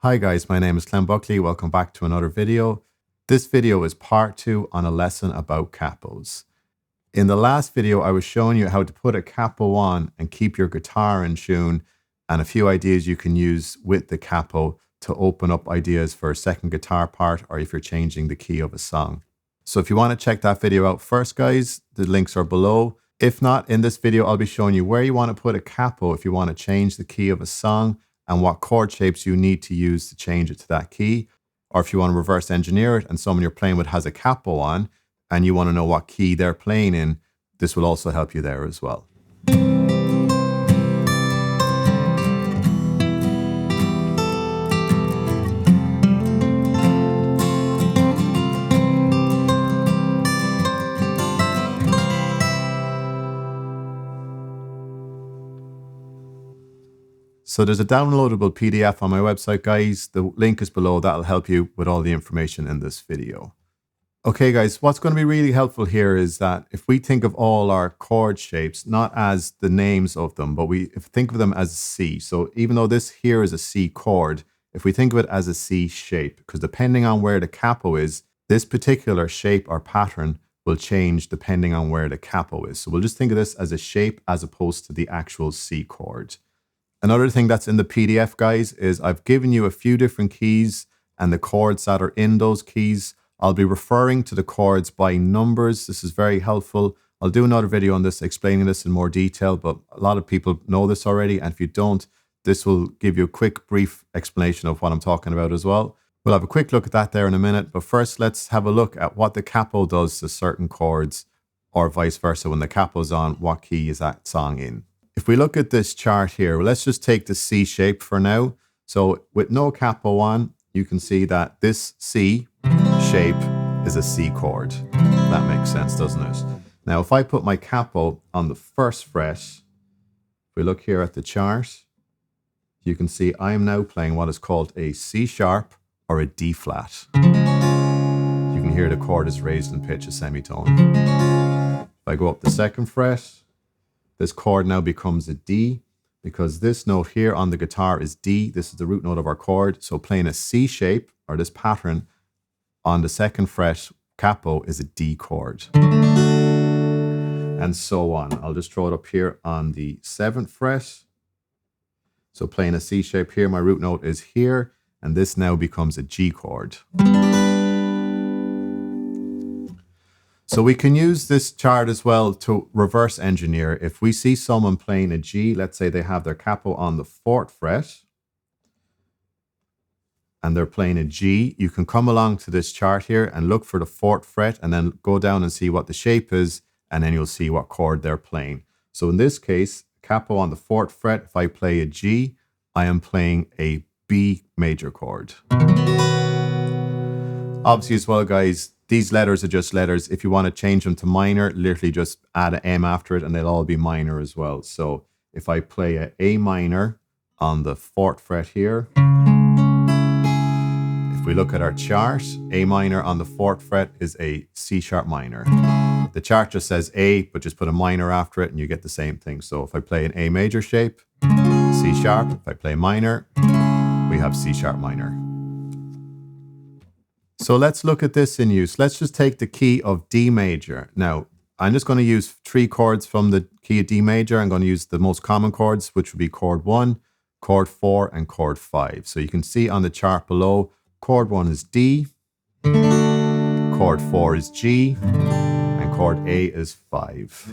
Hi guys, my name is Clem Buckley. Welcome back to another video. This video is part 2 on a lesson about capos. In the last video, I was showing you how to put a capo on and keep your guitar in tune, and a few ideas you can use with the capo to open up ideas for a second guitar part or if you're changing the key of a song. So if you want to check that video out first, guys, the links are below. If not, in this video, I'll be showing you where you want to put a capo if you want to change the key of a song, and what chord shapes you need to use to change it to that key. Or if you want to reverse engineer it and someone you're playing with has a capo on and you want to know what key they're playing in, this will also help you there as well. So there's a downloadable PDF on my website, guys. The link is below. That'll help you with all the information in this video. Okay, guys, what's going to be really helpful here is that if we think of all our chord shapes, not as the names of them, but we think of them as C. So even though this here is a C chord, if we think of it as a C shape, because depending on where the capo is, this particular shape or pattern will change depending on where the capo is. So we'll just think of this as a shape as opposed to the actual C chord. Another thing that's in the PDF, guys, is I've given you a few different keys and the chords that are in those keys. I'll be referring to the chords by numbers. This is very helpful. I'll do another video on this, explaining this in more detail, but a lot of people know this already. And if you don't, this will give you a quick, brief explanation of what I'm talking about as well. We'll have a quick look at that there in a minute. But first, let's have a look at what the capo does to certain chords, or vice versa. When the capo's on, what key is that song in? If we look at this chart here, let's just take the C shape for now. So with no capo on, you can see that this C shape is a C chord. That makes sense, doesn't it? Now, if I put my capo on the first fret, if we look here at the chart, you can see I am now playing what is called a C sharp or a D flat. You can hear the chord is raised in pitch, a semitone. If I go up the second fret, this chord now becomes a D, because this note here on the guitar is D. This is the root note of our chord. So playing a C shape, or this pattern, on the second fret capo is a D chord. And so on. I'll just throw it up here on the 7th fret. So playing a C shape here, my root note is here, and this now becomes a G chord. So we can use this chart as well to reverse engineer. If we see someone playing a G, let's say they have their capo on the 4th fret, and they're playing a G, you can come along to this chart here and look for the 4th fret and then go down and see what the shape is, and then you'll see what chord they're playing. So in this case, capo on the 4th fret, if I play a G, I am playing a B major chord. Obviously as well, guys, these letters are just letters. If you want to change them to minor, literally just add an M after it and they'll all be minor as well. So if I play a A minor on the 4th fret here, if we look at our chart, A minor on the 4th fret is a C sharp minor. The chart just says A, but just put a minor after it and you get the same thing. So if I play an A major shape, C sharp. If I play minor, we have C sharp minor. So let's look at this in use. Let's just take the key of D major. Now, I'm just going to use 3 chords from the key of D major. I'm going to use the most common chords, which would be chord 1, chord 4, and chord 5. So you can see on the chart below, chord 1 is D, chord 4 is G, and chord A is 5.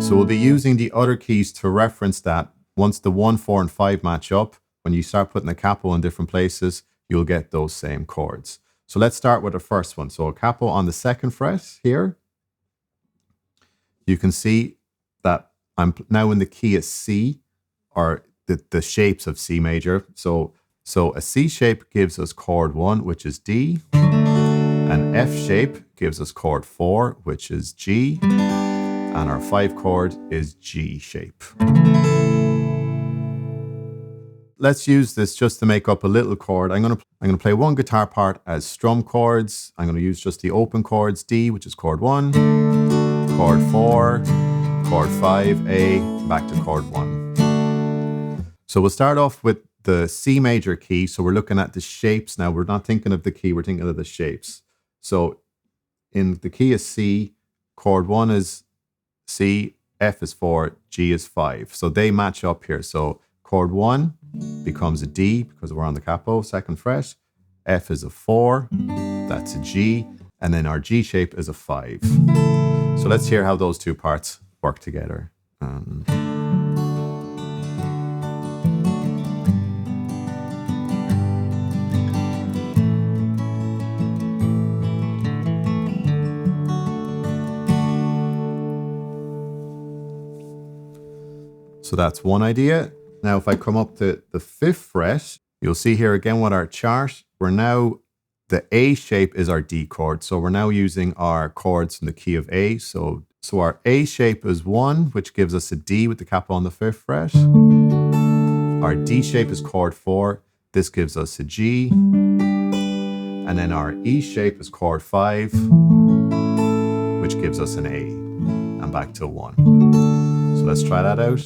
So we'll be using the other keys to reference that. Once the 1, 4, and 5 match up, when you start putting the capo in different places, you'll get those same chords. So let's start with the first one. So a capo on the 2nd fret here. You can see that I'm now in the key of C, or the shapes of C major. So a C shape gives us chord 1, which is D. An F shape gives us chord 4, which is G. And our 5 chord is G shape. Let's use this just to make up a little chord. I'm going to play one guitar part as strum chords. I'm going to use just the open chords, D, which is chord 1, chord 4, chord 5, A, back to chord 1. So we'll start off with the C major key. So we're looking at the shapes now. We're not thinking of the key, we're thinking of the shapes. So in the key is C, chord 1 is C, F is 4, G is 5. So they match up here. So chord 1 becomes a D because we're on the capo, 2nd fret. F is a 4, that's a G, and then our G shape is a 5. So let's hear how those two parts work together. So that's one idea. Now, if I come up to the 5th fret, you'll see here again with our chart, we're now, the A shape is our D chord. So we're now using our chords in the key of A. So our A shape is 1, which gives us a D with the capo on the 5th fret. Our D shape is chord 4. This gives us a G. And then our E shape is chord 5, which gives us an A. And back to 1. So let's try that out.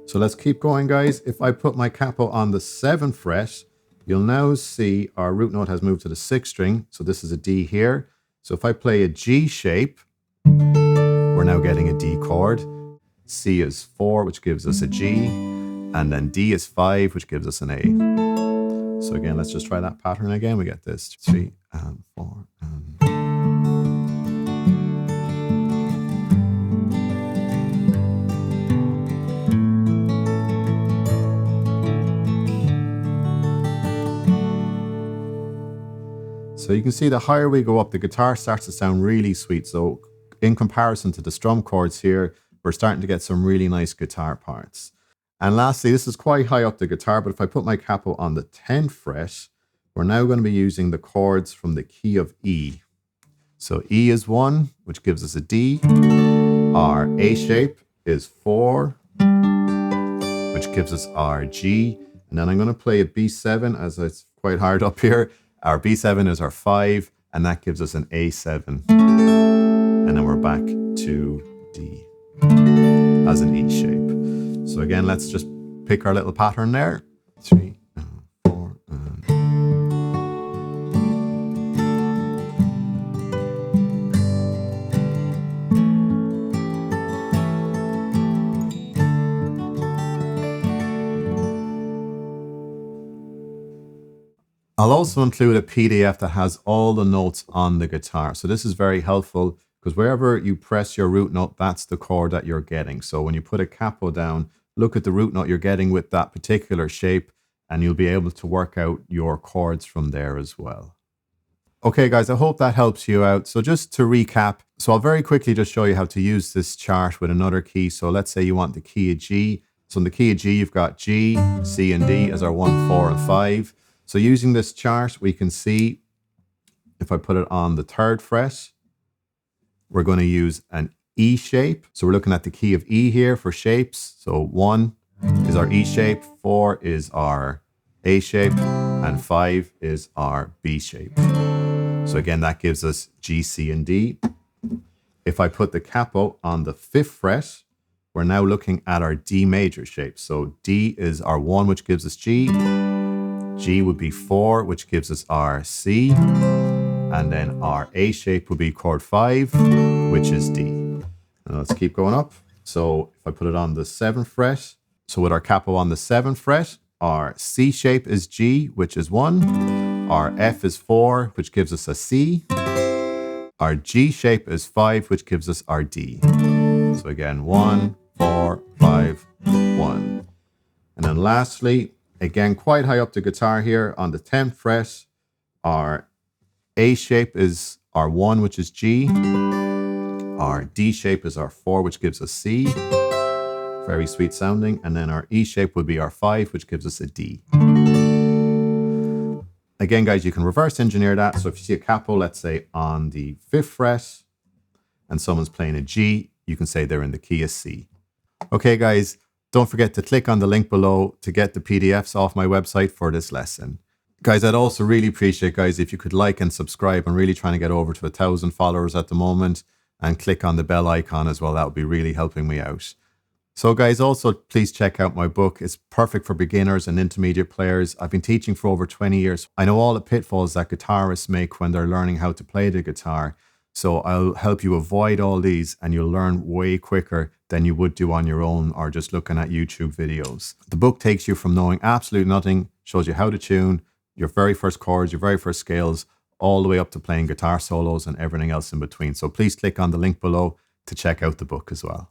So let's keep going, guys. If I put my capo on the 7th fret, you'll now see our root note has moved to the 6th string. So this is a D here. So if I play a G shape, we're now getting a D chord. C is 4, which gives us a G. And then D is 5, which gives us an A. So again, let's just try that pattern again. We get this 3 and 4 and... So you can see the higher we go up, the guitar starts to sound really sweet. So in comparison to the strum chords here, we're starting to get some really nice guitar parts. And lastly, this is quite high up the guitar, but if I put my capo on the 10th fret, we're now going to be using the chords from the key of E. So E is 1, which gives us a D. Our A shape is 4, which gives us our G. And then I'm going to play a B7 as it's quite hard up here. Our B7 is our 5, and that gives us an A7. And then we're back to D as an E shape. So again, let's just pick our little pattern there. 3, 4, and... I'll also include a PDF that has all the notes on the guitar. So this is very helpful because wherever you press your root note, that's the chord that you're getting. So when you put a capo down, look at the root note you're getting with that particular shape, and you'll be able to work out your chords from there as well. Okay, guys, I hope that helps you out. So just to recap, so I'll very quickly just show you how to use this chart with another key. So let's say you want the key of G. So in the key of G, you've got G, C, and D as our 1, 4, and 5. So using this chart, we can see if I put it on the 3rd fret, we're going to use an E shape. So we're looking at the key of E here for shapes. So 1 is our E shape, 4 is our A shape, and 5 is our B shape. So again, that gives us G, C, and D. If I put the capo on the 5th fret, we're now looking at our D major shape. So D is our 1, which gives us G. G would be 4, which gives us our C. And then our A shape would be chord 5, which is D. And let's keep going up. So if I put it on the 7th fret, so with our capo on the 7th fret, our C shape is G, which is 1. Our F is 4, which gives us a C. Our G shape is 5, which gives us our D. So again, 1, 4, 5, 1. And then lastly, again, quite high up the guitar here on the 10th fret, our A shape is our 1, which is G. Our D shape is our 4, which gives us C. Very sweet sounding. And then our E shape would be our 5, which gives us a D. Again, guys, you can reverse engineer that. So if you see a capo, let's say on the 5th fret, and someone's playing a G, you can say they're in the key of C. Okay, guys, Don't forget to click on the link below to get the PDFs off my website for this lesson. Guys, I'd also really appreciate, guys, if you could like and subscribe. I'm really trying to get over to 1,000 followers at the moment, and click on the bell icon as well. That would be really helping me out. So guys, also please check out my book. It's perfect for beginners and intermediate players. I've been teaching for over 20 years. I know all the pitfalls that guitarists make when they're learning how to play the guitar. So I'll help you avoid all these, and you'll learn way quicker than you would do on your own or just looking at YouTube videos. The book takes you from knowing absolutely nothing, shows you how to tune, your very first chords, your very first scales, all the way up to playing guitar solos and everything else in between. So please click on the link below to check out the book as well.